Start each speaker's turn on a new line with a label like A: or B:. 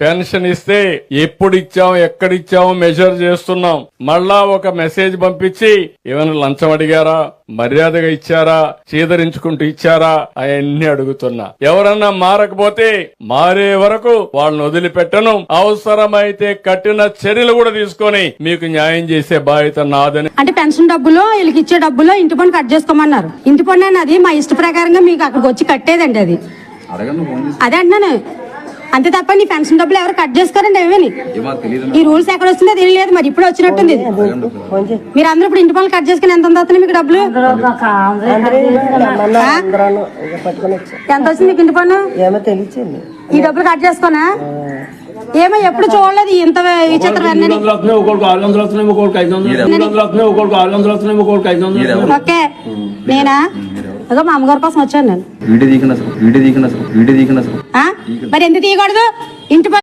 A: Pension ఇస్తే ఎప్పుడు ఇచ్చాం ఎక్కడిచ్చాం మెజర్ చేస్తున్నాం. మళ్ళా ఒక మెసేజ్ పంపించి ఏమైనా లంచం అడిగారా, మర్యాదగా ఇచ్చారా, చీదరించుకుంటూ ఇచ్చారా అవన్నీ అడుగుతున్నా. ఎవరన్నా మారకపోతే మారే వరకు వాళ్ళని వదిలిపెట్టను. అవసరమైతే కఠిన చర్యలు కూడా తీసుకొని మీకు న్యాయం చేసే బాధ్యత నాదని.
B: అంటే పెన్షన్ డబ్బులో వీళ్ళకి ఇచ్చే డబ్బులో ఇంటి పన్ను కట్ చేసుకోమన్నారు. ఇంటి పన్ను అన్నది మా ఇష్ట ప్రకారంగా మీకు అక్కడికి వచ్చి కట్టేదండి. అది అదే అంటున్నాను. అంతే తప్ప నీ పెన్షన్ డబ్బులు ఎవరు కట్ చేసుకోరండి. ఏమని ఈ రూల్స్ ఎక్కడ వస్తుందో తెలియలేదు. మరి ఇప్పుడు వచ్చినట్టుంది. మీరు అందరూ ఇప్పుడు ఇంటి పనులు కట్ చేసుకుని ఎంత వస్తున్నాయి మీకు డబ్బులు? ఎంత వచ్చింది మీకు ఇంటి పన్ను? ఈ డబ్బులు కట్ చేసుకోనా? ఏమో ఎప్పుడు చూడలేదు ఇంత విచిత్రం. ఓకే నేనా అదో మా అమ్మగారి కోసం వచ్చాను నేను. మరి ఎందుకు తీయకూడదు? ఇంటి